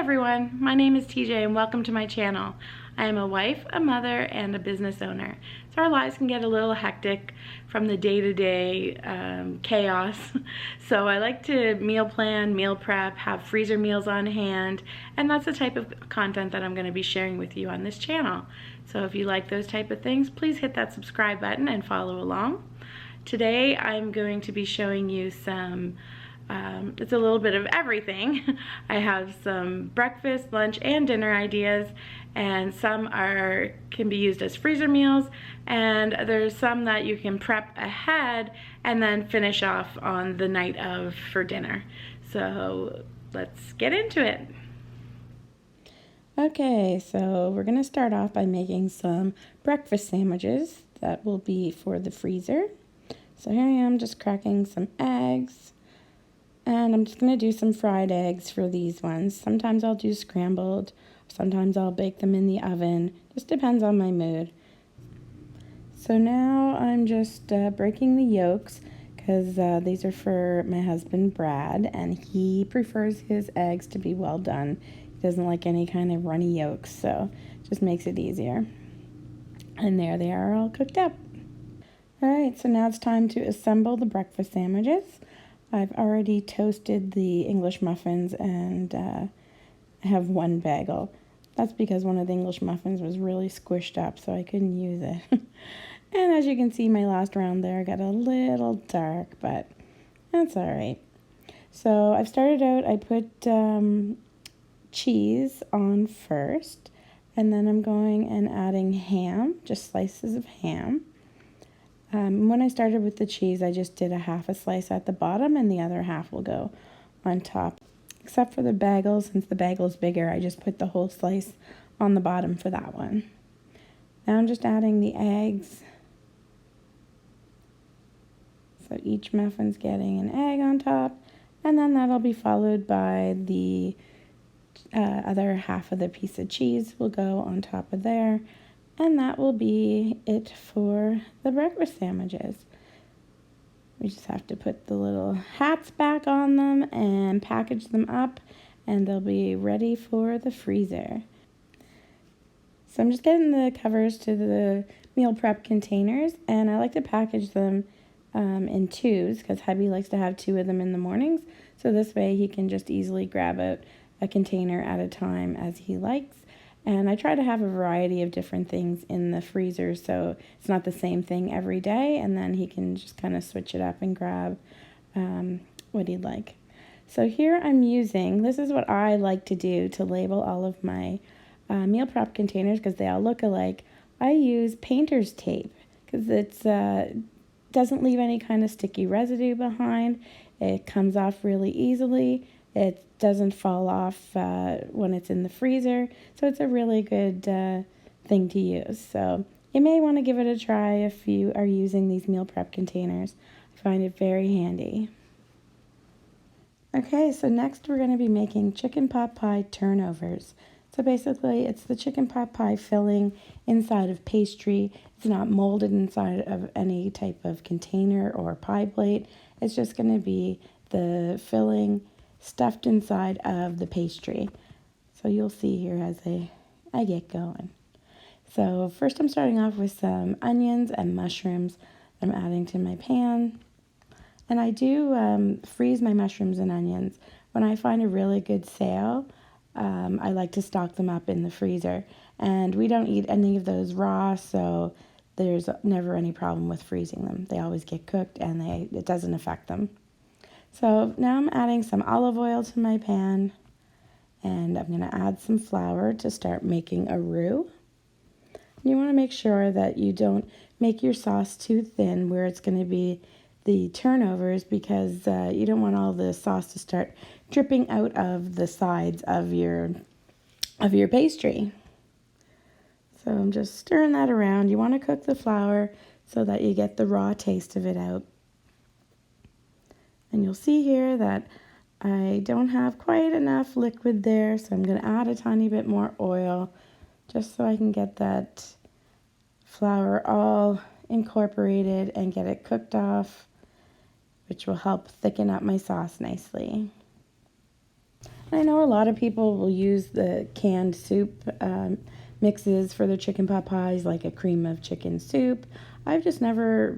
everyone, my name is TJ and welcome to my channel. I am a wife, a mother, and a business owner. So our lives can get a little hectic from the day-to-day chaos. So I like to meal plan, meal prep, have freezer meals on hand, and that's the type of content that I'm going to be sharing with you on this channel. So if you like those type of things, please hit that subscribe button and follow along. Today I'm going to be showing you some it's a little bit of everything. I have some breakfast, lunch, and dinner ideas, and some can be used as freezer meals, and there's some that you can prep ahead and then finish off on the night of for dinner. So let's get into it. Okay, so we're gonna start off by making some breakfast sandwiches that will be for the freezer. So here I am just cracking some eggs. And I'm just going to do some fried eggs for these ones. Sometimes I'll do scrambled, sometimes I'll bake them in the oven. Just depends on my mood. So now I'm just breaking the yolks because these are for my husband Brad, and he prefers his eggs to be well done. He doesn't like any kind of runny yolks, so it just makes it easier. And there they are, all cooked up. Alright, so now it's time to assemble the breakfast sandwiches. I've already toasted the English muffins, and I have one bagel. That's because one of the English muffins was really squished up, so I couldn't use it. And as you can see, my last round there got a little dark, but that's all right. So I've started out, I put cheese on first, and then I'm going and adding ham, just slices of ham. When I started with the cheese, I just did a half a slice at the bottom and the other half will go on top. Except for the bagel, since the bagel's bigger, I just put the whole slice on the bottom for that one. Now I'm just adding the eggs. So each muffin's getting an egg on top, and then that'll be followed by the other half of the piece of cheese will go on top of there. And that will be it for the breakfast sandwiches. We just have to put the little hats back on them and package them up, and they'll be ready for the freezer. So I'm just getting the covers to the meal prep containers, and I like to package them in twos because hubby likes to have two of them in the mornings. So this way he can just easily grab out a container at a time as he likes. And I try to have a variety of different things in the freezer so it's not the same thing every day, and then he can just kind of switch it up and grab what he'd like. So here I'm using, this is what I like to do to label all of my meal prep containers because they all look alike. I use painter's tape because it doesn't leave any kind of sticky residue behind. It comes off really easily. It doesn't fall off when it's in the freezer, so it's a really good thing to use. So you may want to give it a try if you are using these meal prep containers. I find it very handy. Okay, so next we're going to be making chicken pot pie turnovers. So basically it's the chicken pot pie filling inside of pastry. It's not molded inside of any type of container or pie plate. It's just going to be the filling stuffed inside of the pastry. So you'll see here as I get going. So first I'm starting off with some onions and mushrooms I'm adding to my pan. And I do freeze my mushrooms and onions. When I find a really good sale, I like to stock them up in the freezer. And we don't eat any of those raw, so there's never any problem with freezing them. They always get cooked and it doesn't affect them. So now I'm adding some olive oil to my pan, and I'm going to add some flour to start making a roux. You want to make sure that you don't make your sauce too thin where it's going to be the turnovers, because you don't want all the sauce to start dripping out of the sides of your pastry. So I'm just stirring that around. You want to cook the flour so that you get the raw taste of it out. And you'll see here that I don't have quite enough liquid there, so I'm going to add a tiny bit more oil just so I can get that flour all incorporated and get it cooked off, which will help thicken up my sauce nicely. I know a lot of people will use the canned soup mixes for their chicken pot pies, like a cream of chicken soup. I've just never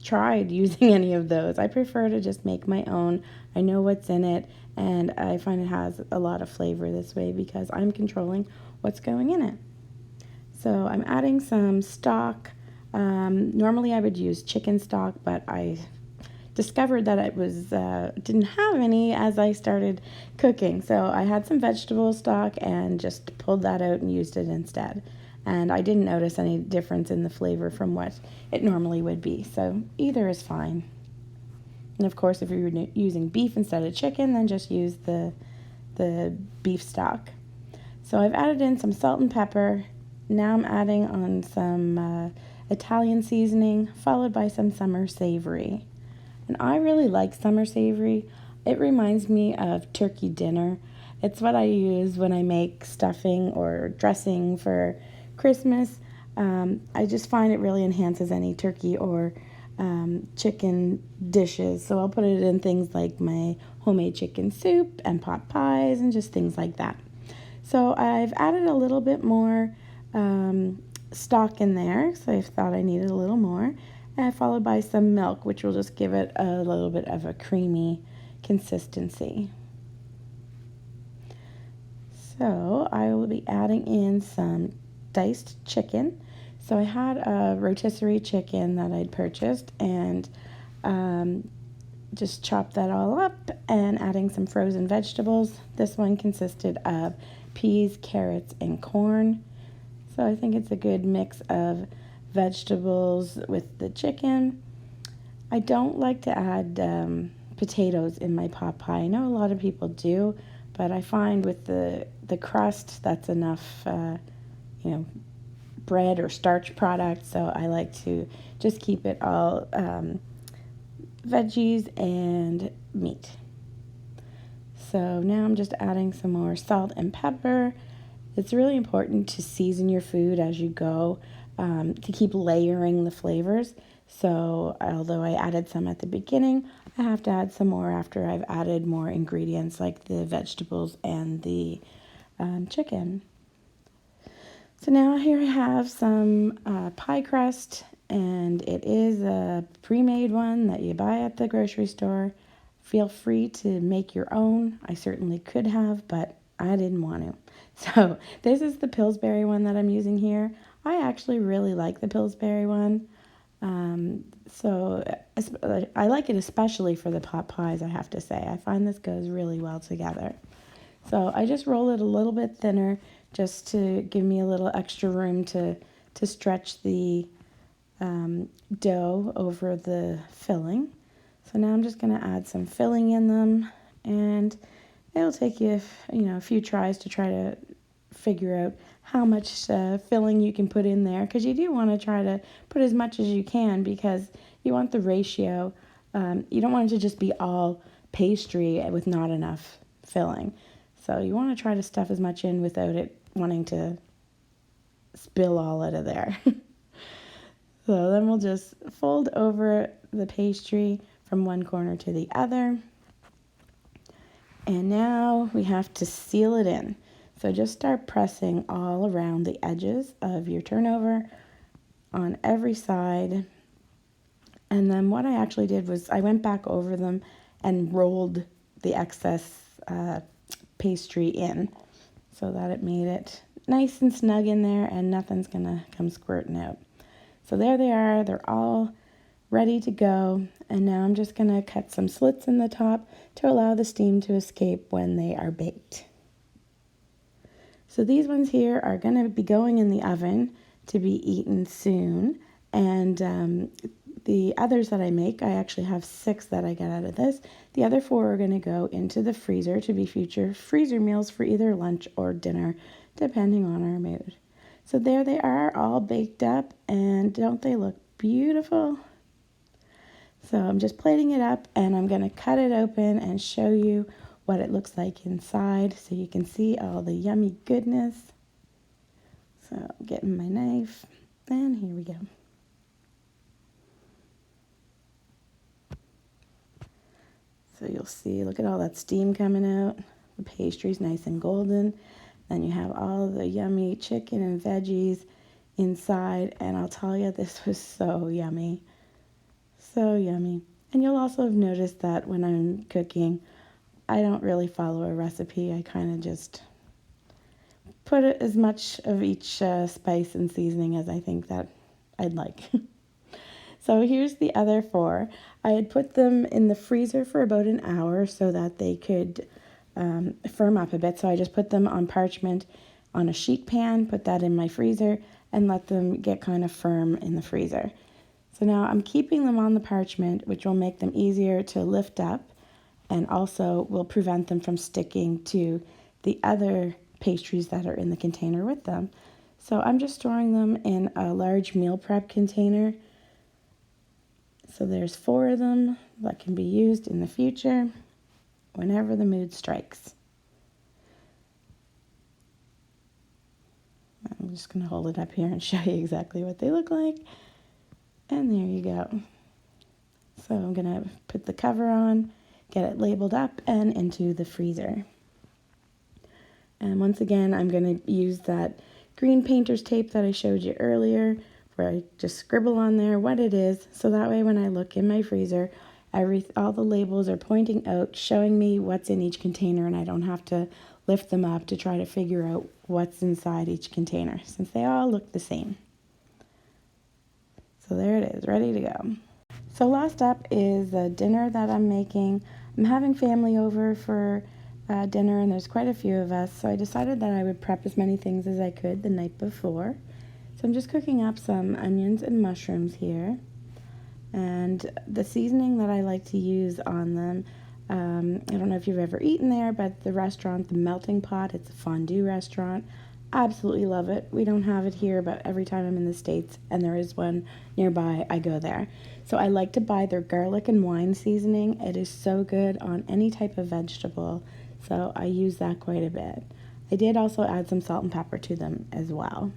tried using any of those. I prefer to just make my own. I know what's in it, and I find it has a lot of flavor this way because I'm controlling what's going in it. So I'm adding some stock. Normally I would use chicken stock, but I discovered that it was didn't have any as I started cooking. So I had some vegetable stock and just pulled that out and used it instead. And I didn't notice any difference in the flavor from what it normally would be. So either is fine. And of course, if you're using beef instead of chicken, then just use the beef stock. So I've added in some salt and pepper. Now I'm adding on some Italian seasoning, followed by some summer savory. And I really like summer savory. It reminds me of turkey dinner. It's what I use when I make stuffing or dressing for Christmas. I just find it really enhances any turkey or chicken dishes. So I'll put it in things like my homemade chicken soup and pot pies and just things like that. So I've added a little bit more stock in there, so I thought I needed a little more, and followed by some milk, which will just give it a little bit of a creamy consistency. So I will be adding in some diced chicken. So I had a rotisserie chicken that I'd purchased and just chopped that all up and adding some frozen vegetables. This one consisted of peas, carrots, and corn. So I think it's a good mix of vegetables with the chicken. I don't like to add potatoes in my pot pie. I know a lot of people do, but I find with the crust that's enough, bread or starch product. So I like to just keep it all veggies and meat. So now I'm just adding some more salt and pepper. It's really important to season your food as you go to keep layering the flavors. So although I added some at the beginning, I have to add some more after I've added more ingredients like the vegetables and the chicken. So now here I have some pie crust, and it is a pre-made one that you buy at the grocery store. Feel free to make your own. I certainly could have, but I didn't want to. So this is the Pillsbury one that I'm using here. I actually really like the Pillsbury one. So I like it especially for the pot pies, I have to say. I find this goes really well together. So I just roll it a little bit thinner just to give me a little extra room to stretch the dough over the filling. So now I'm just going to add some filling in them, and it'll take you, a few tries to try to figure out how much filling you can put in there, because you do want to try to put as much as you can because you want the ratio. You don't want it to just be all pastry with not enough filling. So you want to try to stuff as much in without it wanting to spill all out of there. So then we'll just fold over the pastry from one corner to the other. And now we have to seal it in. So just start pressing all around the edges of your turnover on every side. And then what I actually did was I went back over them and rolled the excess pastry in so that it made it nice and snug in there and nothing's gonna come squirting out. So there they are, they're all ready to go. And now I'm just gonna cut some slits in the top to allow the steam to escape when they are baked. So these ones here are gonna be going in the oven to be eaten soon. And the others that I make, I actually have 6 that I get out of this. The other 4 are going to go into the freezer to be future freezer meals for either lunch or dinner, depending on our mood. So there they are, all baked up, and don't they look beautiful? So I'm just plating it up, and I'm going to cut it open and show you what it looks like inside so you can see all the yummy goodness. So getting my knife, and here we go. So you'll see, look at all that steam coming out. The pastry's nice and golden. Then you have all the yummy chicken and veggies inside, and I'll tell you, this was so yummy. So yummy. And you'll also have noticed that when I'm cooking, I don't really follow a recipe. I kind of just put as much of each spice and seasoning as I think that I'd like. So here's the other 4. I had put them in the freezer for about an hour so that they could firm up a bit. So I just put them on parchment on a sheet pan, put that in my freezer, and let them get kind of firm in the freezer. So now I'm keeping them on the parchment, which will make them easier to lift up and also will prevent them from sticking to the other pastries that are in the container with them. So I'm just storing them in a large meal prep container. So there's 4 of them that can be used in the future whenever the mood strikes. I'm just going to hold it up here and show you exactly what they look like. And there you go. So I'm going to put the cover on, get it labeled up, and into the freezer. And once again, I'm going to use that green painter's tape that I showed you earlier, where I just scribble on there what it is, so that way when I look in my freezer, all the labels are pointing out, showing me what's in each container, and I don't have to lift them up to try to figure out what's inside each container, since they all look the same. So there it is, ready to go. So last up is the dinner that I'm making. I'm having family over for dinner, and there's quite a few of us, so I decided that I would prep as many things as I could the night before. So I'm just cooking up some onions and mushrooms here. And the seasoning that I like to use on them, I don't know if you've ever eaten there, but the restaurant, The Melting Pot, it's a fondue restaurant. Absolutely love it. We don't have it here, but every time I'm in the States and there is one nearby, I go there. So I like to buy their garlic and wine seasoning. It is so good on any type of vegetable, so I use that quite a bit. I did also add some salt and pepper to them as well.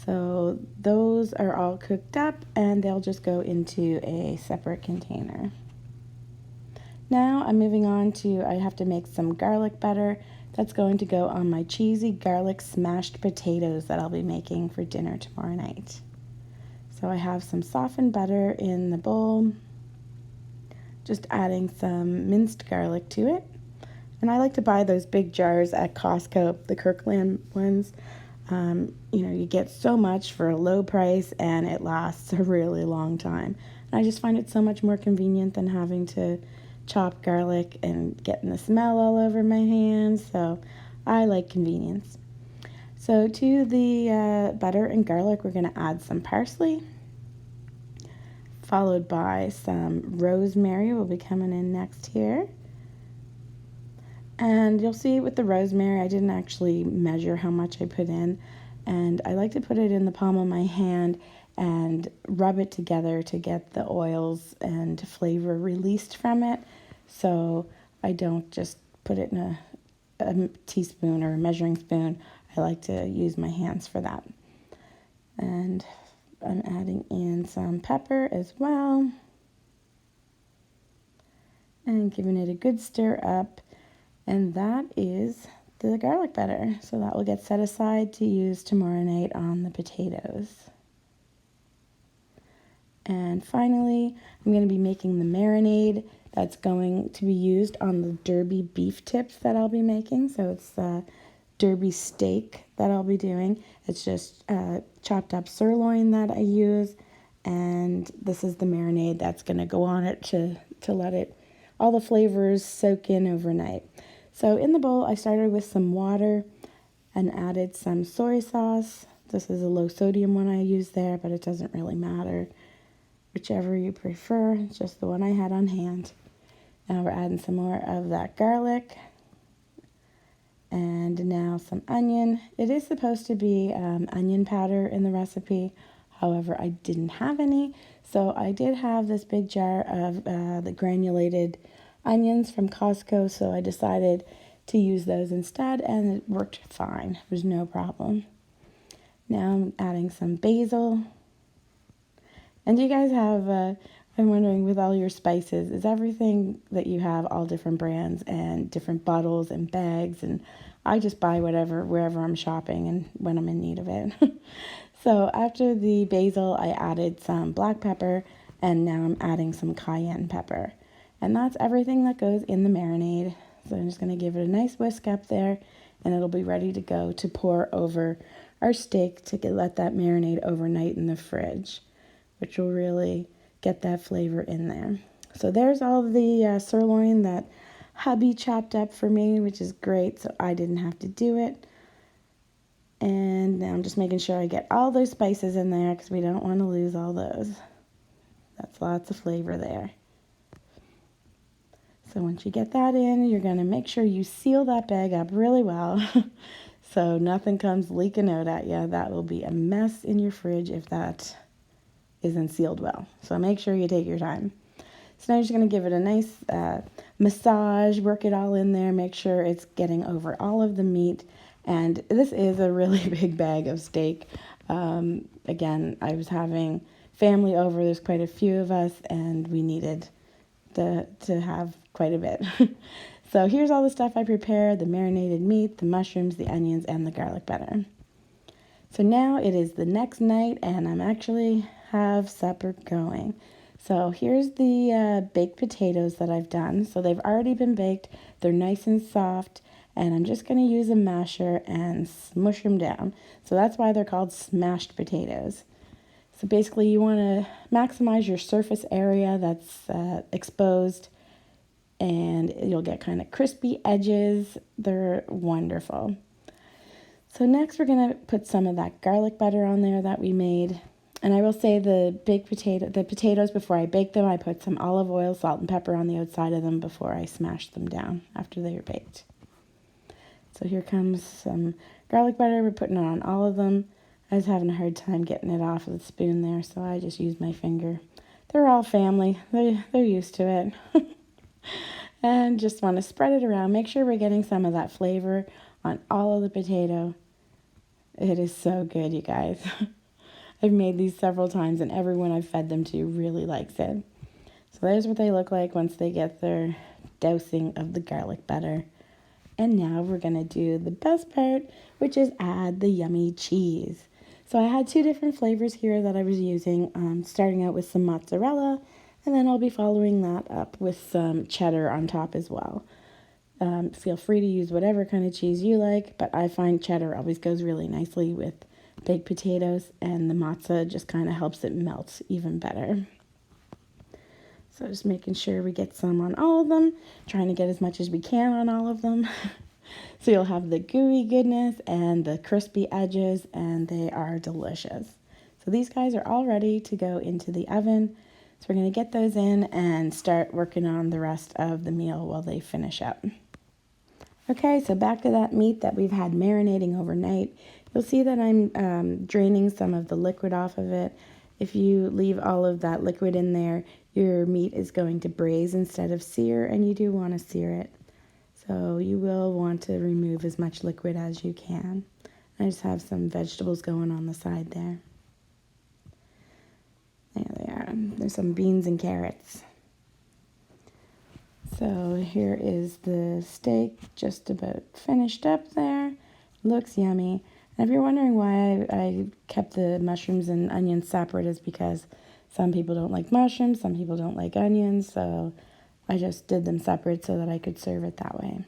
So those are all cooked up, and they'll just go into a separate container. Now I'm moving on to, I have to make some garlic butter. That's going to go on my cheesy garlic smashed potatoes that I'll be making for dinner tomorrow night. So I have some softened butter in the bowl, just adding some minced garlic to it. And I like to buy those big jars at Costco, the Kirkland ones. You get so much for a low price, and it lasts a really long time. And I just find it so much more convenient than having to chop garlic and getting the smell all over my hands. So I like convenience. So to the butter and garlic, we're going to add some parsley, followed by some rosemary will be coming in next here. And you'll see with the rosemary, I didn't actually measure how much I put in. And I like to put it in the palm of my hand and rub it together to get the oils and flavor released from it. So I don't just put it in a teaspoon or a measuring spoon. I like to use my hands for that. And I'm adding in some pepper as well. And giving it a good stir up. And that is the garlic butter. So that will get set aside to use tomorrow night on the potatoes. And finally, I'm going to be making the marinade that's going to be used on the Derby beef tips that I'll be making. So it's Derby steak that I'll be doing. It's just chopped up sirloin that I use. And this is the marinade that's going to go on it to let all the flavors soak in overnight. So in the bowl, I started with some water and added some soy sauce. This is a low sodium one I use there, but it doesn't really matter. Whichever you prefer, it's just the one I had on hand. Now we're adding some more of that garlic. And now some onion. It is supposed to be onion powder in the recipe. However, I didn't have any. So I did have this big jar of the granulated onions from Costco, so I decided to use those instead, and it worked fine. There's no problem. Now I'm adding some basil. And do you guys have, I'm wondering, with all your spices, is everything that you have all different brands and different bottles and bags? And I just buy whatever wherever I'm shopping and when I'm in need of it. So after the basil, I added some black pepper, and now I'm adding some cayenne pepper. And that's everything that goes in the marinade. So I'm just going to give it a nice whisk up there, and it'll be ready to go to pour over our steak to let that marinade overnight in the fridge, which will really get that flavor in there. So there's all the sirloin that hubby chopped up for me, which is great, so I didn't have to do it. And now I'm just making sure I get all those spices in there because we don't want to lose all those. That's lots of flavor there. So once you get that in, you're going to make sure you seal that bag up really well so nothing comes leaking out at you. That will be a mess in your fridge if that isn't sealed well. So make sure you take your time. So now you're just going to give it a nice massage, work it all in there, make sure it's getting over all of the meat. And this is a really big bag of steak. Again, I was having family over. There's quite a few of us, and we needed to have quite a bit. So here's all the stuff I prepared: the marinated meat, the mushrooms, the onions, and the garlic butter. So now it is the next night, and I'm actually have supper going. So here's the baked potatoes that I've done. So they've already been baked. They're nice and soft, and I'm just going to use a masher and smush them down. So that's why they're called smashed potatoes. So basically you want to maximize your surface area that's exposed, and you'll get kind of crispy edges. They're wonderful. So next we're going to put some of that garlic butter on there that we made. And I will say the potatoes, before I bake them, I put some olive oil, salt, and pepper on the outside of them before I smashed them down after they were baked. So here comes some garlic butter. We're putting it on all of them. I was having a hard time getting it off of the spoon there, so I just used my finger. They're all family. They're used to it. And just want to spread it around. Make sure we're getting some of that flavor on all of the potato. It is so good, you guys. I've made these several times, and everyone I've fed them to really likes it. So there's what they look like once they get their dousing of the garlic butter. And now we're going to do the best part, which is add the yummy cheese. So I had two different flavors here that I was using, starting out with some mozzarella, and then I'll be following that up with some cheddar on top as well. Feel free to use whatever kind of cheese you like, but I find cheddar always goes really nicely with baked potatoes, and the mozza just kind of helps it melt even better. So just making sure we get some on all of them, trying to get as much as we can on all of them. So you'll have the gooey goodness and the crispy edges, and they are delicious. So these guys are all ready to go into the oven. So we're going to get those in and start working on the rest of the meal while they finish up. Okay, so back to that meat that we've had marinating overnight. You'll see that I'm draining some of the liquid off of it. If you leave all of that liquid in there, your meat is going to braise instead of sear, and you do want to sear it. So you will want to remove as much liquid as you can. I just have some vegetables going on the side there. There they are. There's some beans and carrots. So here is the steak just about finished up there. Looks yummy. And if you're wondering why I kept the mushrooms and onions separate, is because some people don't like mushrooms, some people don't like onions, so I just did them separate so that I could serve it that way.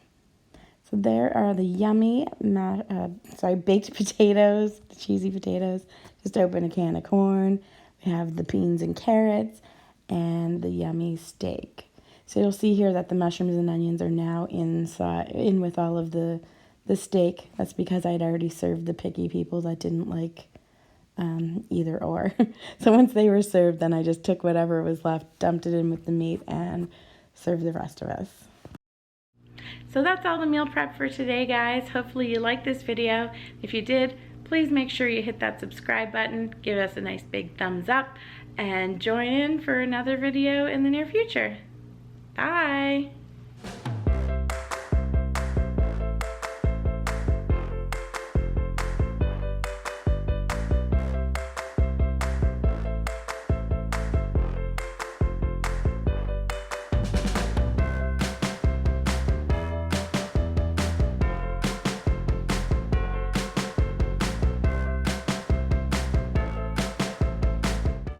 So there are the yummy baked potatoes, the cheesy potatoes. Just open a can of corn. We have the beans and carrots and the yummy steak. So you'll see here that the mushrooms and onions are now in with all of the steak. That's because I'd already served the picky people that didn't like either or. So once they were served, then I just took whatever was left, dumped it in with the meat, and served the rest of us. So that's all the meal prep for today, guys. Hopefully you liked this video. If you did, please make sure you hit that subscribe button, give us a nice big thumbs up, and join in for another video in the near future.